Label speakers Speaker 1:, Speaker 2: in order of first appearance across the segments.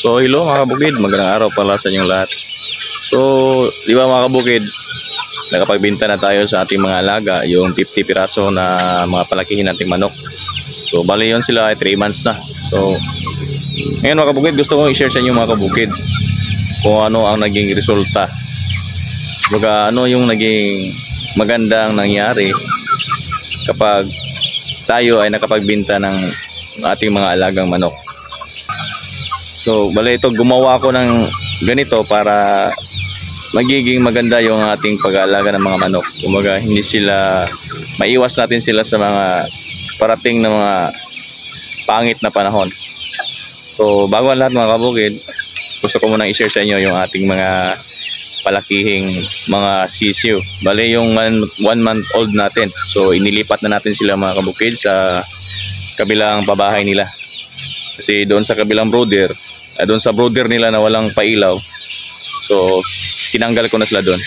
Speaker 1: So hello mga kabukid, magandang araw pala sa inyong lahat. So di ba mga kabukid, nakapagbenta na tayo sa ating mga alaga, yung 50 piraso na mga palakihin nating manok. So bali yun sila ay 3 months na. So ngayon mga kabukid, gusto kong i-share sa inyo mga kabukid kung ano ang naging resulta. Baga ano yung naging magandang nangyari kapag tayo ay nakapagbenta ng ating mga alagang manok. So bali ito, gumawa ako ng ganito para magiging maganda yung ating pag-aalaga ng mga manok. Kumbaga hindi sila, maiwas natin sila sa mga parating na mga pangit na panahon. So bago ang lahat mga kabukid, gusto ko muna i-share sa inyo yung ating mga palakihing mga sisiu. Bali yung 1 month old natin. So inilipat na natin sila mga kabukid sa kabilang pabahay nila. Kasi doon sa kabilang brooder, doon sa brooder nila na walang pailaw, so tinanggal ko na sila doon.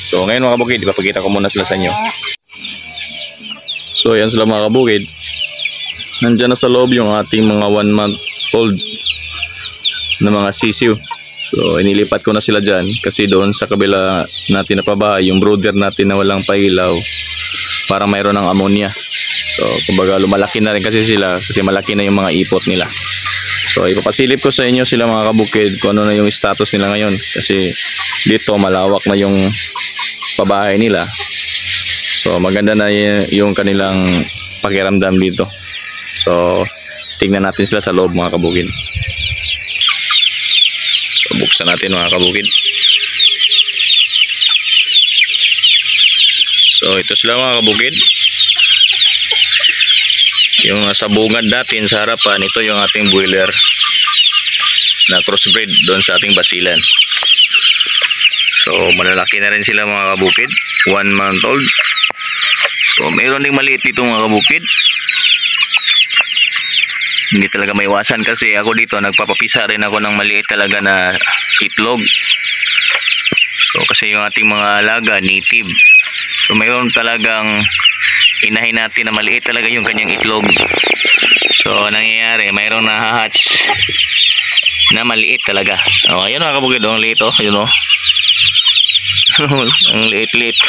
Speaker 1: So ngayon mga kabukid, ipapakita ko muna sila sa inyo. So yan sila mga kabukid. Nandiyan na sa loob yung ating mga 1 month old na mga sisiu. So inilipat ko na sila dyan kasi doon sa kabila natin na pabahay, yung brooder natin na walang pailaw, para mayroon ng ammonia. So kumbaga lumalaki na rin kasi sila, kasi malaki na yung mga ipot nila. So ipapasilip ko sa inyo sila mga kabukid kung ano na yung status nila ngayon, kasi dito malawak na yung pabahay nila. So maganda na yung kanilang pakiramdam dito. So tingnan natin sila sa loob mga kabukid. So buksan natin mga kabukid. So ito sila mga kabukid. Yung sa bungad natin sa harapan, ito yung ating boiler na crossbreed doon sa ating basilan. So malalaki na rin sila mga kabukid, 1 month old. So mayroon ding maliit dito mga kabukid. Hindi talaga maiwasan kasi ako dito nagpapapisa rin ako ng maliit talaga na itlog. So kasi yung ating mga alaga native, so mayroon talagang inahin natin na maliit talaga yung kanyang itlog. So nangyayari, mayroong nahahatch na maliit talaga. Oh, ayun mga kabukid, ang liit oh, yun oh. Ang liit-liit.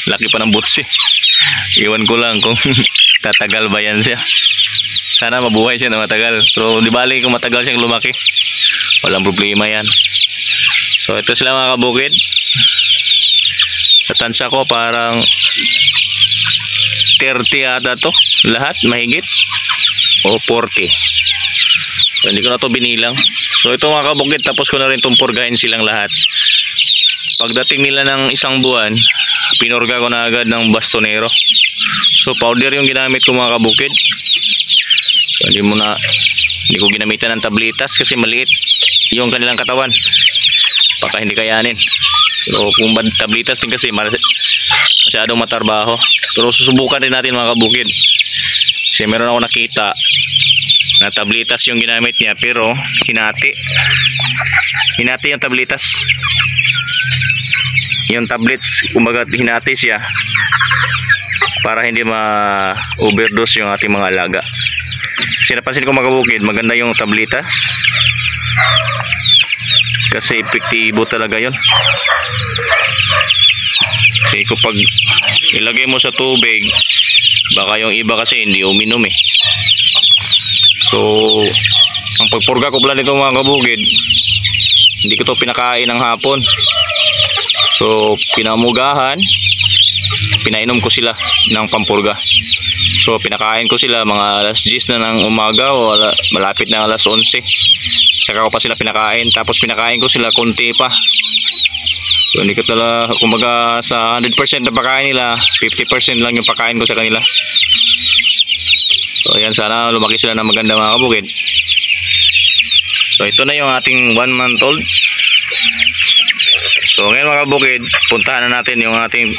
Speaker 1: Laki pa ng boots eh. Iwan ko lang kung tatagal ba yan siya. Sana mabuhay siya na matagal. Pero di bali kung matagal siyang lumaki, walang problema yan. So ito sila mga kabukid. Sa tansya ko parang 30 ata to lahat, mahigit o 40. So hindi ko na to binilang. So ito mga kabukid, tapos ko na rin itong purgahin silang lahat. Pagdating nila ng 1 buwan, pinurga ko na agad ng bastonero. So powder yung ginamit ko mga kabukid. So hindi ko ginamitan ng tablitas kasi maliit yung kanilang katawan, baka hindi kayanin. So kung tablitas din kasi masyadong matarbaho. Pero susubukan rin natin mga kabukid, kasi meron ako nakita na tablitas yung ginamit niya, pero hinati yung tablitas, yung tablets, kumbaga hinati siya para hindi ma-overdose yung ating mga alaga. Kasi napansin ko mga kabukid, maganda yung tablitas kasi epektibo talaga yun. Kasi kapag ilagay mo sa tubig, baka yung iba kasi hindi uminom eh. So ang pagpurga ko pala nito mga kabukid, hindi ko to pinakain ng hapon. So pinamugahan, pinainom ko sila ng pampurga. So pinakain ko sila mga alas 10 na ng umaga o malapit na alas 11. Saka ko pa sila pinakain, tapos pinakain ko sila konti pa. So hindi ko talaga, kumbaga sa 100% na pakain nila, 50% lang yung pakain ko sa kanila. So ayan, sana lumaki sila na maganda mga kabukid. So ito na yung ating 1 month old. So ngayon mga kabukid, puntahan na natin yung ating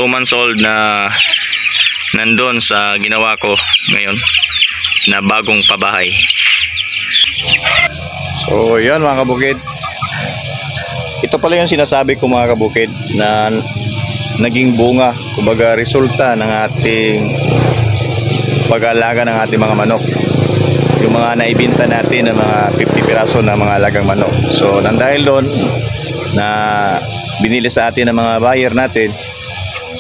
Speaker 1: 2 months old na nandun sa ginawa ko ngayon na bagong pabahay. So yan mga kabukid, ito pala yung sinasabi ko mga kabukid na naging bunga, kumbaga resulta ng ating pag-aalaga ng ating mga manok. Yung yung mga naibenta natin ng mga 50 piraso na mga alagang manok. So nang dahil doon na binili sa atin ng mga buyer natin,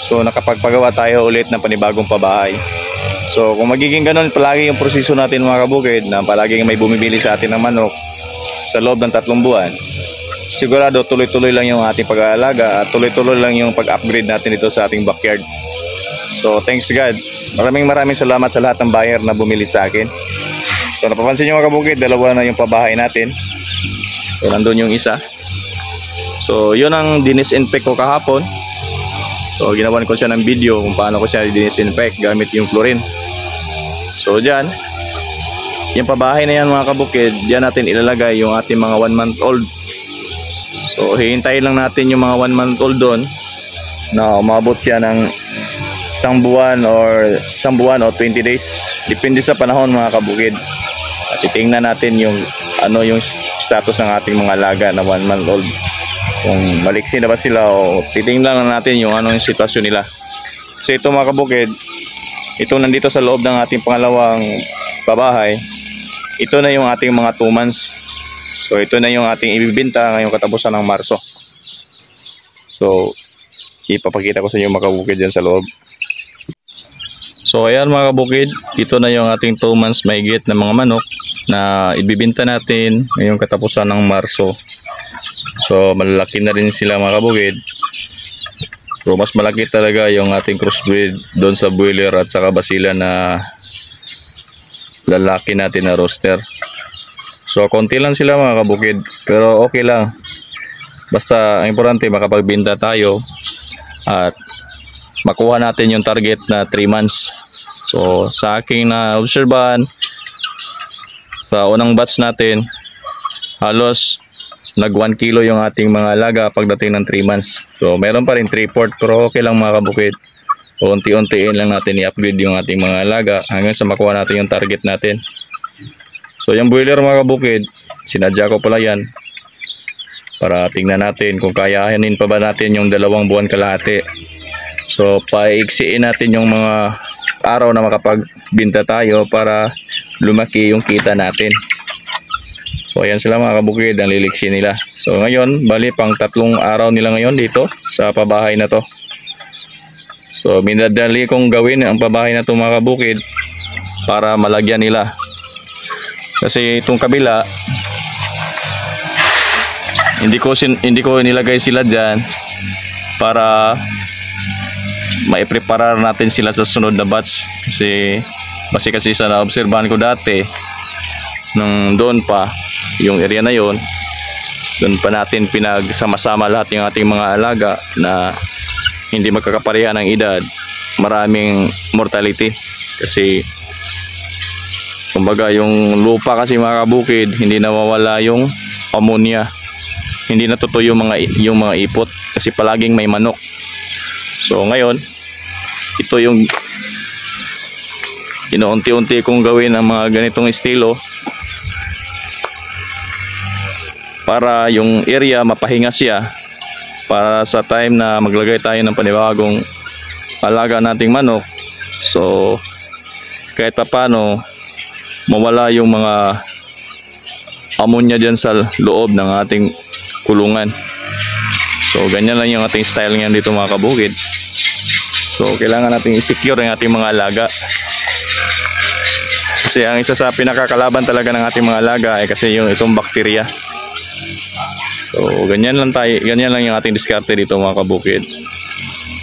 Speaker 1: so nakapagpagawa tayo ulit ng panibagong pabahay. So kung magiging ganun palagi yung proseso natin mga kabukid, na palaging may bumibili sa atin ng manok sa loob ng 3 buwan, sigurado tuloy-tuloy lang yung ating pag-aalaga at tuloy-tuloy lang yung pag-upgrade natin dito sa ating backyard. So thanks God, maraming salamat sa lahat ng buyer na bumili sa akin. So napapansin nyo mga kabukid, dalawa na yung pabahay natin. So nandun yung isa. So yun ang dinisinfect ko kahapon. So ginawan ko siya ng video kung paano ko siya dinisinfect gamit yung chlorine. So dyan, yung pabahay na yan mga kabukid, dyan natin ilalagay yung ating mga 1 month old. So hihintayin lang natin yung mga 1 month old doon na umabot siya ng isang buwan o 20 days. Depende sa panahon mga kabukid. Kasi tingnan natin yung ano yung status ng ating mga alaga na 1 month old. Kung maliksi na ba sila o titingnan lang natin yung ano yung sitwasyon nila. Kasi ito mga kabukid, ito nandito sa loob ng ating pangalawang pabahay. Ito na yung ating mga 2 months. So ito na yung ating ibibenta ngayong katapusan ng Marso. So ipapakita ko sa inyo mga kabukid dyan sa loob. So ayan mga kabukid, ito na yung ating 2 months mahigit na mga manok na ibibenta natin ngayong katapusan ng Marso. So malalaki na rin sila mga kabukid. So mas malaki talaga yung ating crossbreed doon sa broiler at saka basila na lalaki natin na roster. So konti lang sila mga kabukid, pero okay lang. Basta ang importante makapagbenta tayo at makuha natin yung target na 3 months. So sa aking na-obserbahan sa unang batch natin, halos nag 1 kilo yung ating mga alaga pagdating ng 3 months. So meron pa rin 3/4 pero okay lang mga kabukid. Unti-untiin lang natin i-upgrade yung ating mga alaga hanggang sa makuha natin yung target natin. So yung broiler mga kabukid, sinadya ko pala yan para tingnan natin kung kayanin pa ba natin yung 2 buwan kalahati. So paiksiin natin yung mga araw na makapagbenta tayo para lumaki yung kita natin. So ayan sila mga kabukid, ang liliksi nila. So ngayon, bali pang 3 araw nila ngayon dito sa pabahay na to. So minadali kong gawin ang pabahay na to mga kabukid para malagyan nila. Kasi itong kabila, hindi ko nilagay sila dyan para maipreparar natin sila sa sunod na batch. Kasi sa naobserbahan ko dati, nung doon pa, yung area na yon, doon pa natin pinagsama-sama lahat yung ating mga alaga na hindi magkakapareha ng edad, maraming mortality. Kasi kumbaga yung lupa kasi mga kabukid, hindi nawawala yung ammonia, hindi natutuyo yung mga ipot kasi palaging may manok. So ngayon, ito yung inuunti-unti kong gawin ang mga ganitong estilo para yung area mapahinga siya para sa time na maglagay tayo ng panibagong alaga nating manok. So kahit pa paano mawala yung mga ammonia dyan sa loob ng ating kulungan. So ganyan lang yung ating style ngayon dito mga kabukid. So kailangan natin i-secure yung ating mga alaga. Kasi ang isa sa pinakakalaban talaga ng ating mga alaga ay kasi yung itong bakterya. So ganyan lang yung ating diskarte dito mga kabukid.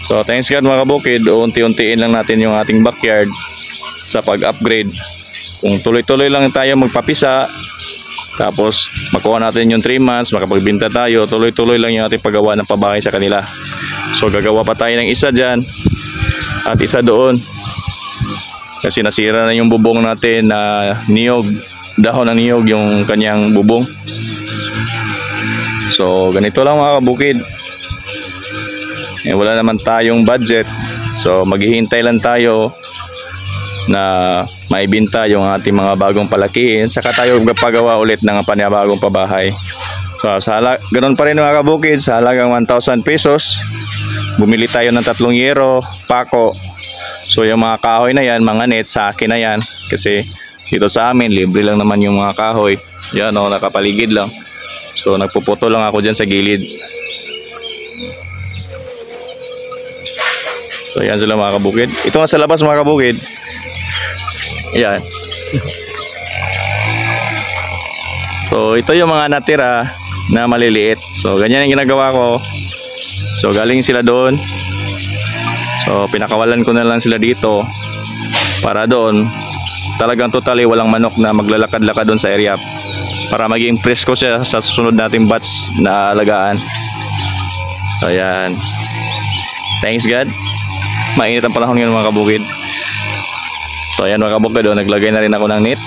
Speaker 1: So thanks God mga kabukid, unti-untiin lang natin yung ating backyard sa pag-upgrade. Kung tuloy-tuloy lang tayo magpapisa, tapos makuha natin yung 3 months, makapagbenta tayo, tuloy-tuloy lang yung ating paggawa ng pabahay sa kanila. So gagawa pa tayo ng isa dyan at isa doon. Kasi nasira na yung bubong natin na niyog, dahon ng niyog yung kanyang bubong. So ganito lang mga kabukid. Wala naman tayong budget. So maghihintay lang tayo na maibenta yung ating mga bagong palakihin, saka tayo magpagawa ulit ng panibagong pabahay. So ganoon pa rin mga kabukid, sa halagang 1,000 pesos bumili tayo ng 3 yero, pako. So yung mga kahoy na yan, mga net, sa akin na yan kasi Dito sa amin, libre lang naman yung mga kahoy. Yan o, nakapaligid lang. So nagpuputo lang ako dyan sa gilid. So yan sila mga kabukid. Ito nga sa labas mga kabukid. Yan. So ito yung mga natira na maliliit. So ganyan ang ginagawa ko. So galing sila doon. So pinakawalan ko na lang sila dito. Para doon talagang totally walang manok na maglalakad-lakad doon sa area para maging presko siya sa susunod nating batch na alagaan. So ayan, thanks God, mainit ang panahon ngayon mga kabukid. So ayan mga kabukid, naglagay na rin ako ng net.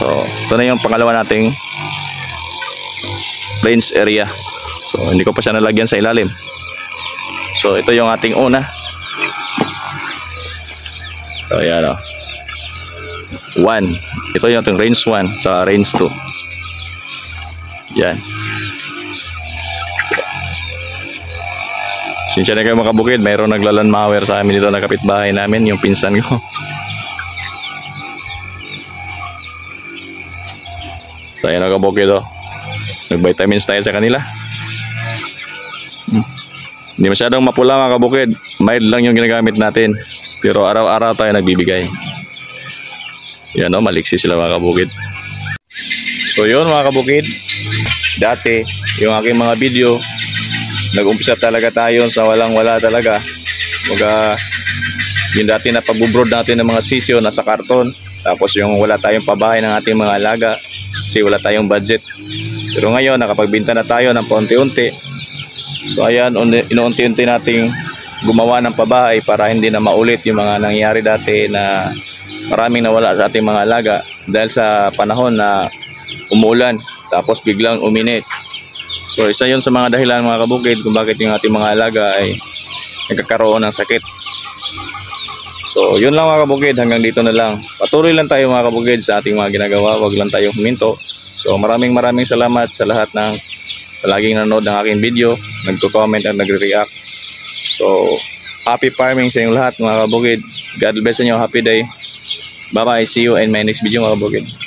Speaker 1: So ito na yung pangalawa nating range area. So hindi ko pa siya nalagyan sa ilalim. So ito yung ating una. So ayan o, 1. Ito yung ating range 1 sa range 2. Yan. Sinsya na kayo mga kabukid, mayroong naglalan mower sa amin dito na kapitbahay namin, yung pinsan ko. So ayan mga kabukid, nag-vitamins tayo sa kanila. Hindi masyadong mapula mga kabukid, mild lang yung ginagamit natin, pero araw-araw tayo nagbibigay. Yan o, maliksi sila mga kabukid. So yun mga kabukid, dati yung aking mga video, nag-umpisa talaga tayo sa walang-wala talaga. Mga yung dati na pag-brood natin ng mga sisyo nasa karton, tapos yung wala tayong pabahay ng ating mga alaga kasi wala tayong budget. Pero ngayon nakapagbenta na tayo ng paunti-unti. So ayan, inuunti-unti nating gumawa ng pabahay para hindi na maulit yung mga nangyari dati na maraming nawala sa ating mga alaga dahil sa panahon na umulan tapos biglang uminit. So isa yun sa mga dahilan mga kabukid kung bakit yung ating mga alaga ay nagkakaroon ng sakit. So yun lang mga kabukid, hanggang dito na lang. Patuloy lang tayo mga kabukid sa ating mga ginagawa, wag lang tayo huminto. So maraming salamat sa lahat ng laging nanonood ng aking video, nagko-comment at nagre-react. So happy farming sa inyong lahat mga kabukid. God bless inyo, happy day. Bye bye, see you in my next video mga kabukid.